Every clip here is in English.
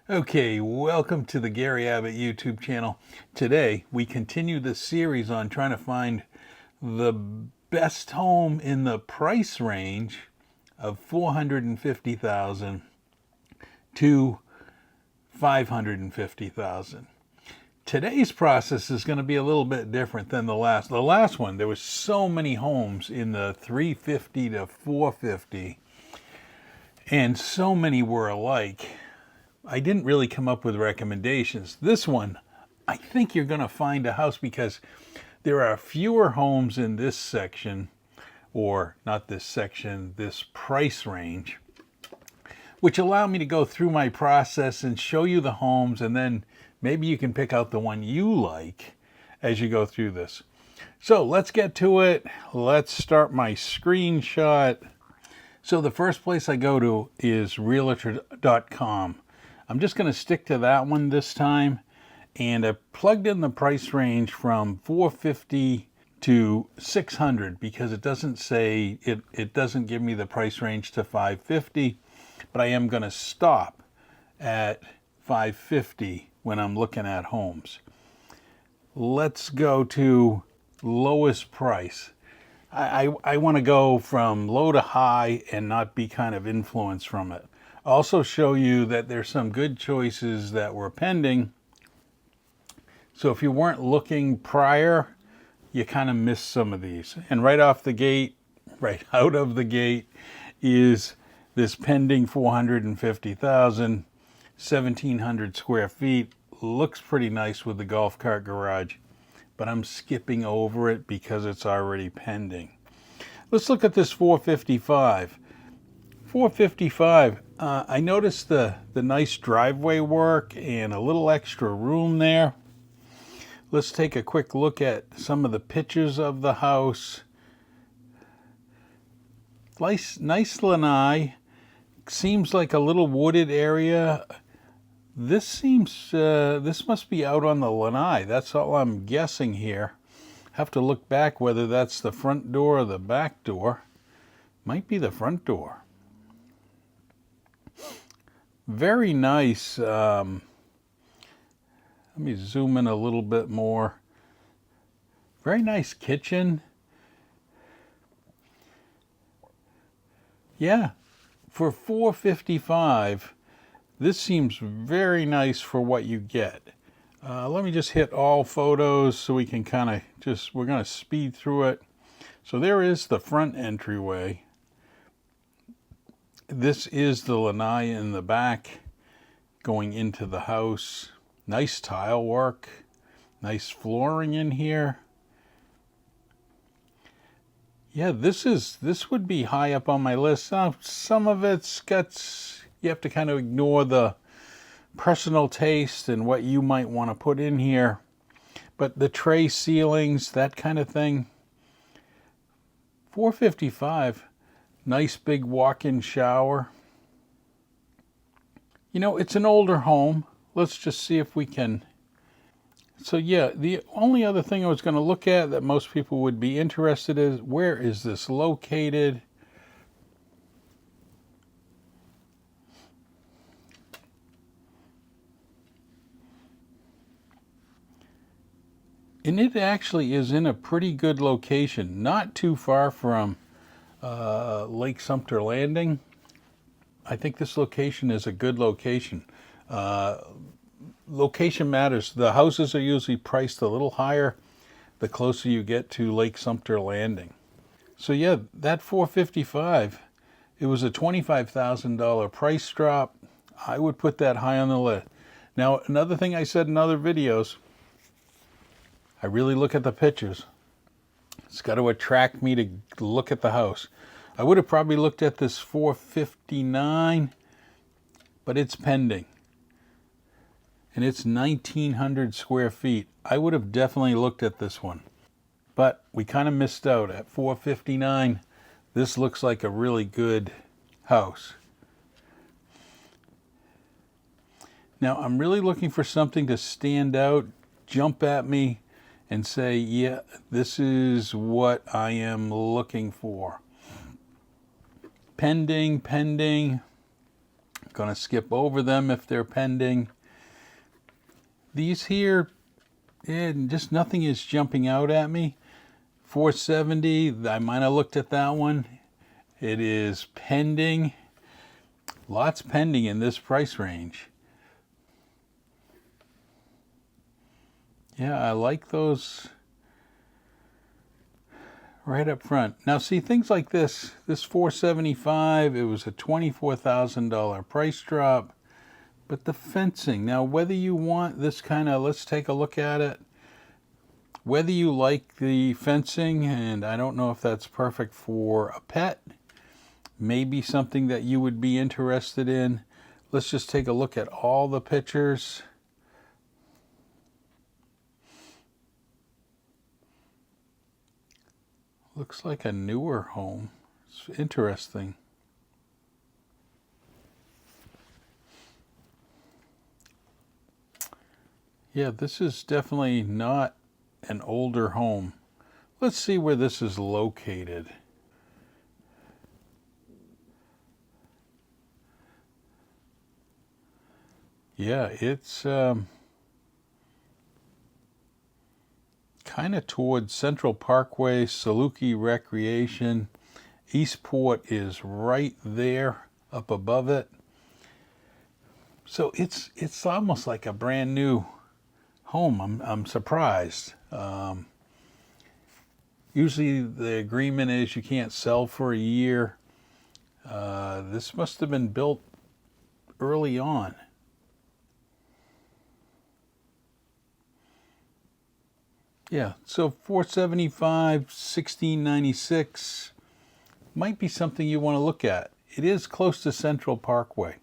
Okay, welcome to the Gary Abbott YouTube channel. Today we continue the series on trying to find the best home in the price range of $450,000 to $550,000. Today's process is going to be a little bit different than the last. The last one, there was so many homes in the 350 to 450, and so many were alike. I didn't really come up with recommendations. This one, I think you're going to find a house because there are fewer homes in this section, or not this section, this price range, which allow me to go through my process and show you the homes, and then maybe you can pick out the one you like as you go through this. So let's get to it. Let's start my screenshot. So the first place I go to is realtor.com. I'm just going to stick to that one this time, and I plugged in the price range from 450 to 600 because it doesn't say it doesn't give me the price range to 550, but I am going to stop at 550 when I'm looking at homes. Let's go to lowest price. I want to go from low to high and not be kind of influenced from it. Also show you that there's some good choices that were pending. So if you weren't looking prior, you kind of missed some of these. And right off the gate, right out of the gate, is this pending 450,000, 1,700 square feet. Looks pretty nice with the golf cart garage, but I'm skipping over it because it's already pending. Let's look at this 455. 455, I noticed the nice driveway work and a little extra room there. Let's take a quick look at some of the pictures of the house. Nice lanai. Seems like a little wooded area. This must be out on the lanai. That's all I'm guessing here. Have to look back whether that's the front door or the back door. Might be the front door. Very nice. Let me zoom in a little bit more. Very nice kitchen. Yeah, for $455, this seems very nice for what you get. Let me just hit all photos so we can kind of we're going to speed through it. So there is the front entryway. This is the lanai in the back going into the house. Nice tile work, nice flooring in here. Yeah, this would be high up on my list. Some of it's got, you have to kind of ignore the personal taste and what you might want to put in here. But the tray ceilings, that kind of thing. 455. Nice big walk-in shower. You know, it's an older home. Let's just see if we can. So yeah, the only other thing I was going to look at that most people would be interested in is, where is this located? And it actually is in a pretty good location, not too far from Lake Sumter Landing. I think this location is a good location. Location matters. The houses are usually priced a little higher the closer you get to Lake Sumter Landing. So yeah, that 455, it was a $25,000 price drop. I would put that high on the list. Now, another thing I said in other videos, I really look at the pictures. It's got to attract me to look at the house. I would have probably looked at this 459, but it's pending. And it's 1,900 square feet. I would have definitely looked at this one. But we kind of missed out at 459. This looks like a really good house. Now, I'm really looking for something to stand out, jump at me, and say, yeah, this is what I am looking for. Pending. Going to skip over them if they're pending. These here, just nothing is jumping out at me. 470, I might have looked at that one. It is pending. Lots pending in this price range. Yeah, I like those right up front. Now see, things like this 475, it was a $24,000 price drop. But the fencing, now whether you want this kind of, let's take a look at it. Whether you like the fencing, and I don't know if that's perfect for a pet, maybe something that you would be interested in. Let's just take a look at all the pictures. Looks like a newer home. It's interesting. Yeah, this is definitely not an older home. Let's see where this is located. Yeah, it's kind of towards Central Parkway, Saluki Recreation. Eastport is right there up above it. So it's almost like a brand new home. I'm surprised. Usually the agreement is you can't sell for a year. This must have been built early on. Yeah, so 475, 1696 might be something you want to look at. It is close to Central Parkway.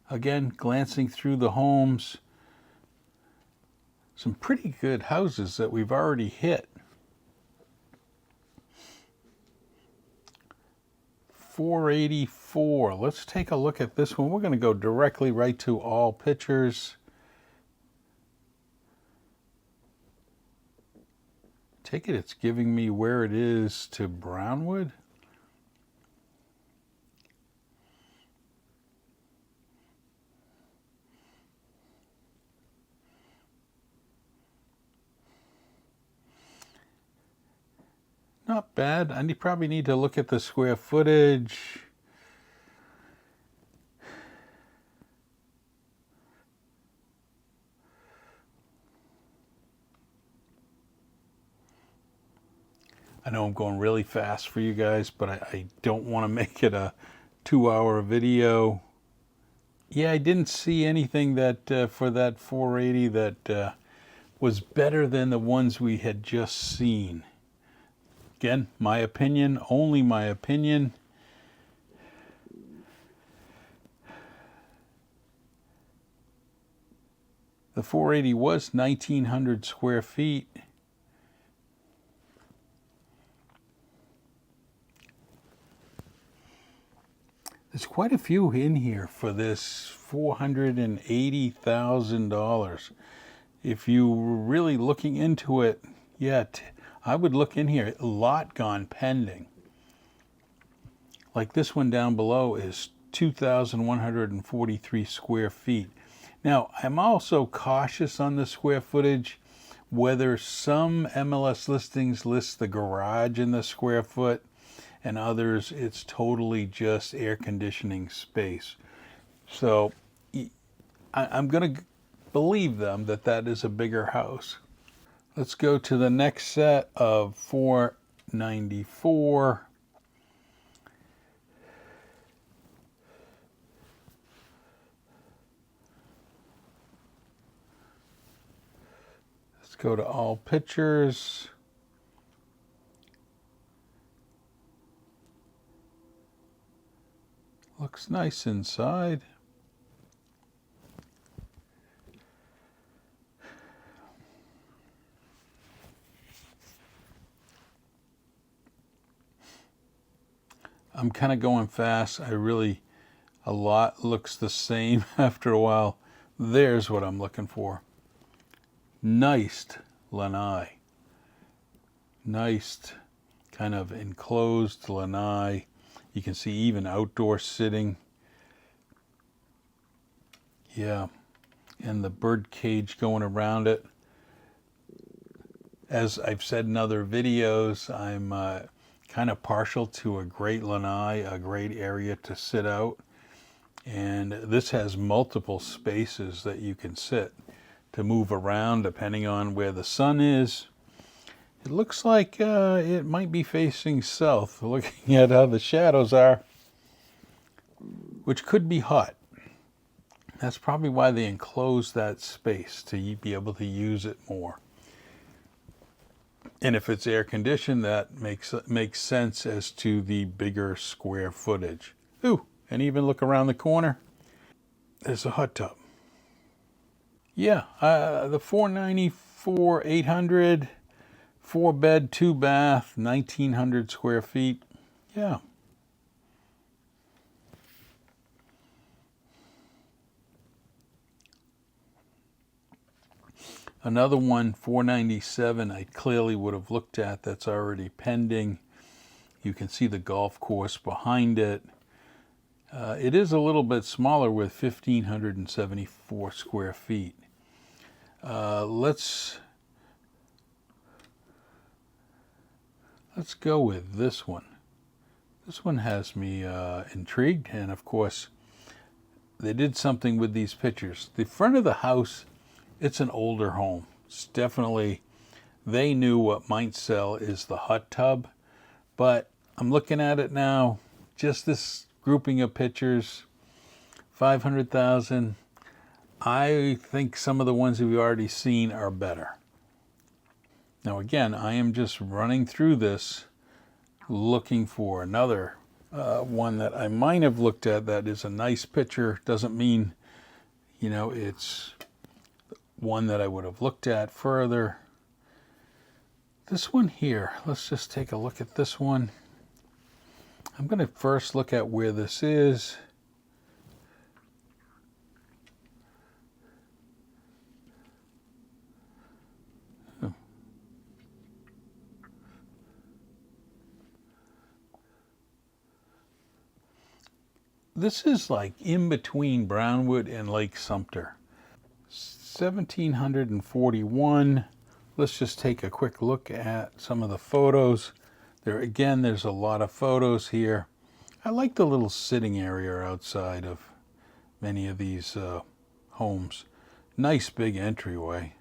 Again, glancing through the homes, some pretty good houses that we've already hit. 484. Let's take a look at this one. We're going to go directly right to all pictures. Take it, it's giving me where it is to Brownwood. Not bad. I probably need to look at the square footage. I know I'm going really fast for you guys, but I don't want to make it a 2-hour video. Yeah, I didn't see anything that for that 480 that was better than the ones we had just seen. Again, my opinion, only my opinion. The 480 was 1,900 square feet. There's quite a few in here for this $480,000. If you were really looking into it, yet I would look in here. A lot gone pending. Like this one down below is 2,143 square feet. Now, I'm also cautious on the square footage, whether some MLS listings list the garage in the square foot, and others it's totally just air conditioning space. So I'm going to believe them that that is a bigger house. Let's go to the next set of 494. Let's go to all pictures. Looks nice inside. I'm kind of going fast. A lot looks the same after a while. There's what I'm looking for. Nice lanai. Nice kind of enclosed lanai. You can see even outdoor sitting. Yeah, and the bird cage going around it. As I've said in other videos, I'm kind of partial to a great lanai, a great area to sit out. And this has multiple spaces that you can sit to move around depending on where the sun is. It looks like it might be facing south, looking at how the shadows are, which could be hot. That's probably why they enclosed that space, to be able to use it more. And if it's air conditioned, that makes sense as to the bigger square footage. Ooh, and even look around the corner, there's a hot tub. Yeah, the 494 800, 4-bed, 2-bath, 1,900 square feet. Yeah. Another one, 497, I clearly would have looked at. That's already pending. You can see the golf course behind it. It is a little bit smaller with 1,574 square feet. Let's go with this one. This one has me intrigued, and of course, they did something with these pictures. The front of the house, it's an older home. It's definitely, they knew what might sell is the hot tub, but I'm looking at it now, just this grouping of pictures, 500,000. I think some of the ones that we've already seen are better. Now again, I am just running through this, looking for another one that I might have looked at that is a nice picture. Doesn't mean, it's one that I would have looked at further. This one here, let's just take a look at this one. I'm going to first look at where this is. This is like in between Brownwood and Lake Sumter. 1,741. Let's just take a quick look at some of the photos. There's a lot of photos here. I like the little sitting area outside of many of these homes. Nice big entryway.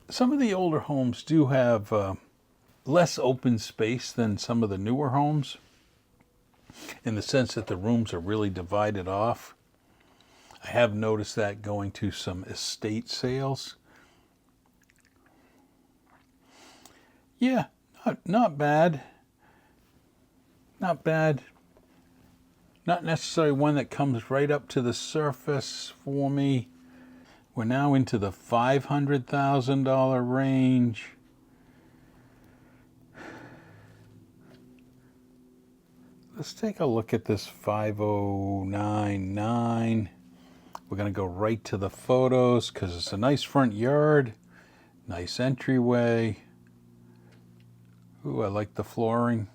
Some of the older homes do have less open space than some of the newer homes, in the sense that the rooms are really divided off. I have noticed that going to some estate sales. Yeah, not bad. Not bad. Not necessarily one that comes right up to the surface for me. We're now into the $500,000 range. Let's take a look at this 5099. We're going to go right to the photos because it's a nice front yard, nice entryway. Ooh, I like the flooring.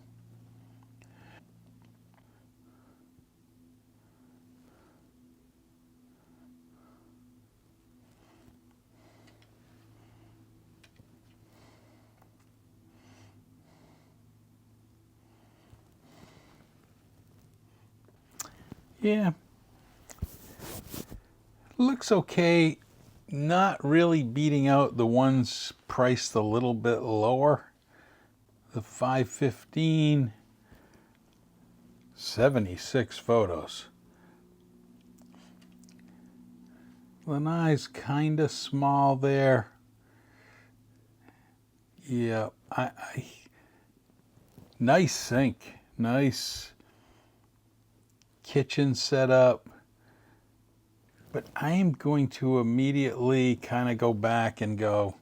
Yeah, looks okay. Not really beating out the ones priced a little bit lower. The 515, 76 photos. Lanai's kind of small there. Yeah, nice sink, nice kitchen setup. But I am going to immediately kind of go back and go,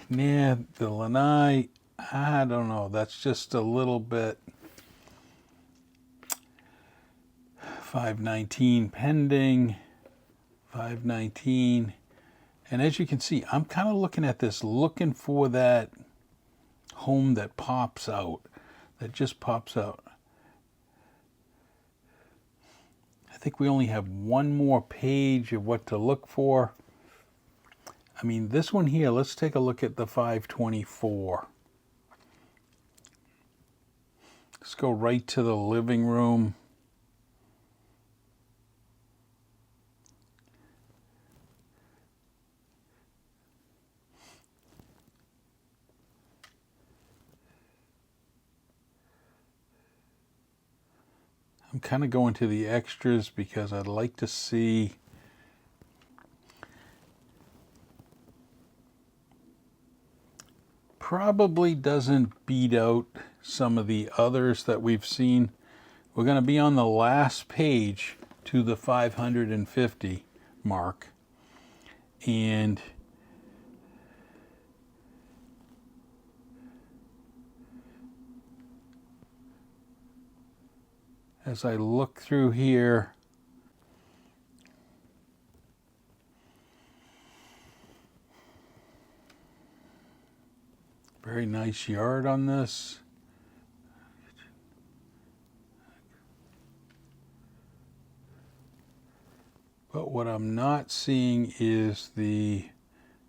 nah, the lanai, I don't know, that's just a little bit. 519 pending, 519, And as you can see, I'm kind of looking at this, looking for that home that pops out, that just pops out. I think we only have one more page of what to look for. I mean, this one here, let's take a look at the 524. Let's go right to the living room. I'm kind of going to the extras because I'd like to see probably doesn't beat out some of the others that we've seen. We're going to be on the last page to the 550 mark. And as I look through here, very nice yard on this. But what I'm not seeing is the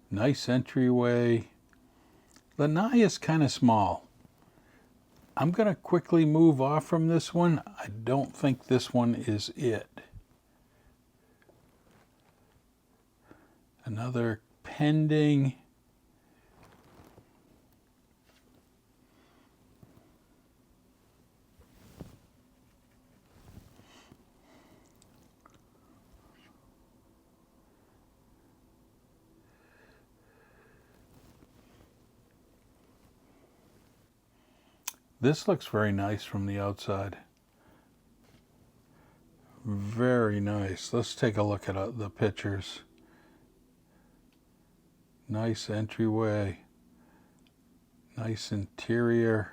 nice entryway. Lanai is kind of small. I'm going to quickly move off from this one. I don't think this one is it. Another pending. This looks very nice from the outside. Very nice. Let's take a look at the pictures. Nice entryway. Nice interior.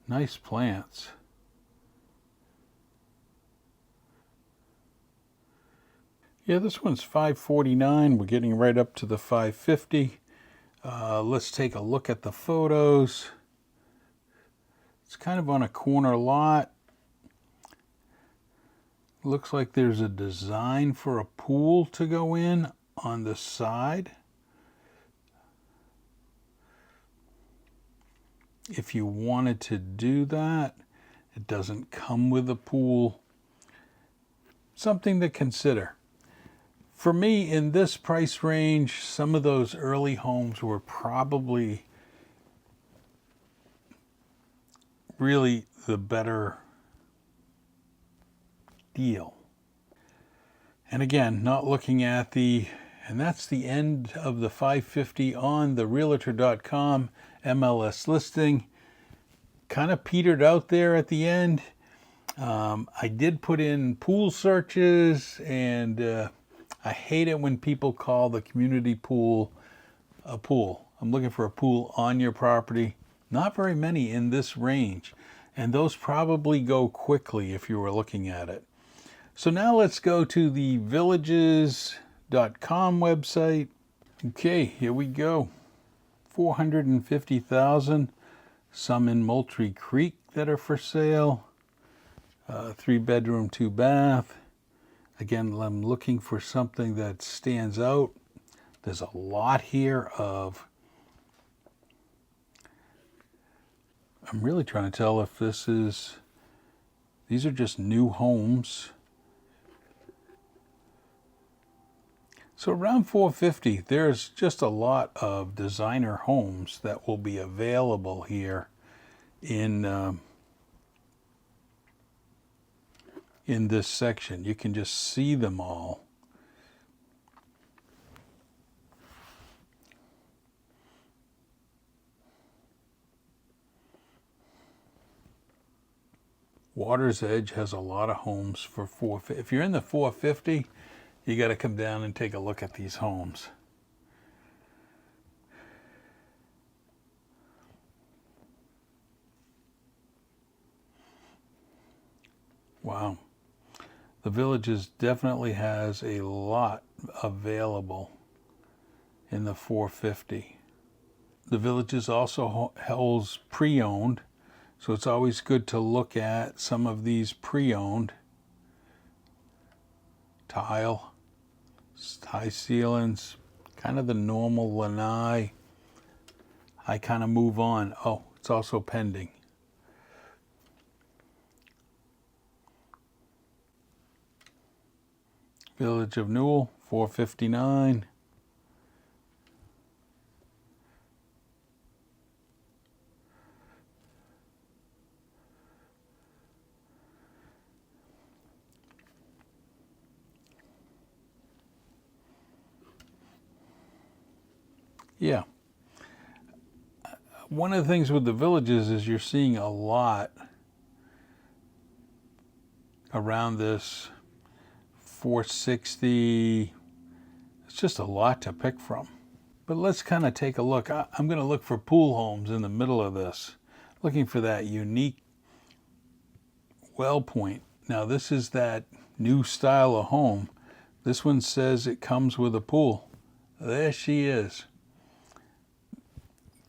Nice plants. Yeah, this one's $549. We're getting right up to the $550. Let's take a look at the photos. It's kind of on a corner lot. Looks like there's a design for a pool to go in on the side. If you wanted to do that, it doesn't come with a pool. Something to consider. For me, in this price range, some of those early homes were probably really the better deal. And again, not looking at and that's the end of the 550 on the realtor.com MLS listing. Kind of petered out there at the end. I did put in pool searches, and I hate it when people call the community pool a pool. I'm looking for a pool on your property. Not very many in this range, and those probably go quickly if you were looking at it. So now let's go to the villages.com website. Okay, here we go. 450,000. Some in Moultrie Creek that are for sale. 3-bedroom, 2-bath. Again, I'm looking for something that stands out. There's a lot here of, I'm really trying to tell if these are just new homes. So around 450, there's just a lot of designer homes that will be available here in this section. You can just see them all. Water's Edge has a lot of homes for 450. If you're in the 450, you got to come down and take a look at these homes. Wow. The Villages definitely has a lot available in the 450. The Villages also holds pre-owned, so it's always good to look at some of these pre-owned. Tile, high ceilings, kind of the normal lanai. I kind of move on. Oh, it's also pending. Village of Newell, 459. Yeah. One of the things with the Villages is you're seeing a lot around this 460. It's just a lot to pick from. But let's kind of take a look. I'm going to look for pool homes in the middle of this, looking for that unique well point. Now this is that new style of home. This one says it comes with a pool. There she is.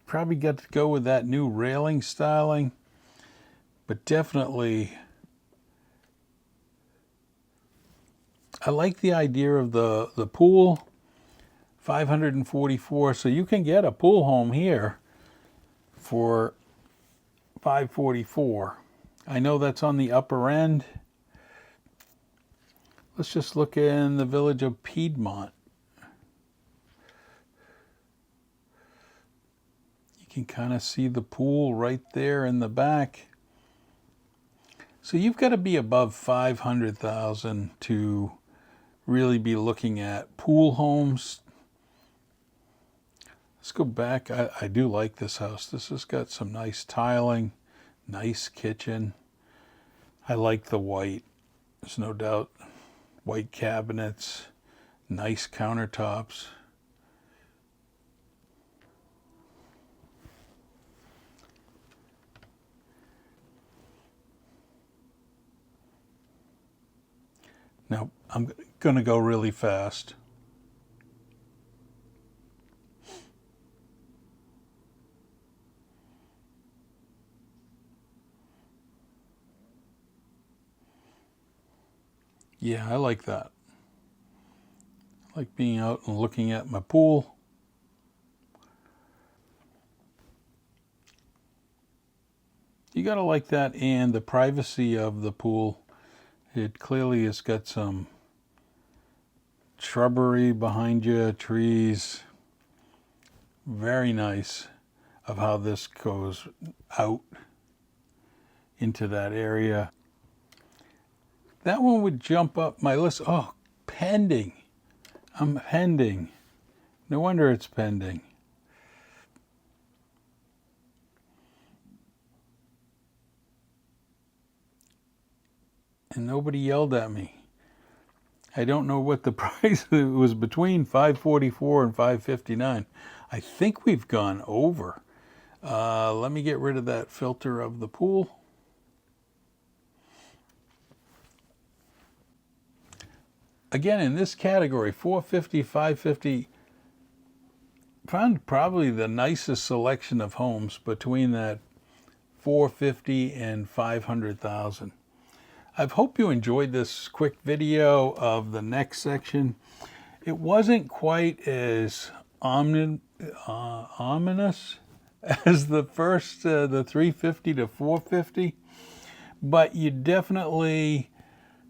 Probably got to go with that new railing styling, but definitely I like the idea of the pool. 544, so you can get a pool home here for 544. I know that's on the upper end. Let's just look in the Village of Piedmont. You can kind of see the pool right there in the back. So you've got to be above 500,000 to really be looking at pool homes. Let's go back. I do like this house. This has got some nice tiling, nice kitchen. I like the white. There's no doubt. White cabinets, nice countertops. Now, I'm going to go really fast. Yeah, I like that. I like being out and looking at my pool. You got to like that, and the privacy of the pool. It clearly has got some shrubbery behind you, trees. Very nice of how this goes out into that area. That one would jump up my list. Oh, pending. I'm pending. No wonder it's pending. And nobody yelled at me. I don't know what the price, it was between 544 and 559. I think we've gone over. Let me get rid of that filter of the pool. Again, in this category, 450, 550, found probably the nicest selection of homes between that 450 and 500,000. I hope you enjoyed this quick video of the next section. It wasn't quite as ominous as the first, the 350 to 450, but you definitely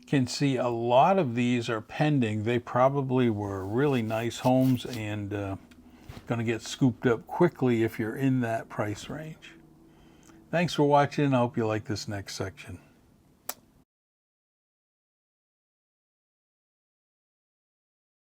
can see a lot of these are pending. They probably were really nice homes and going to get scooped up quickly if you're in that price range. Thanks for watching. I hope you like this next section.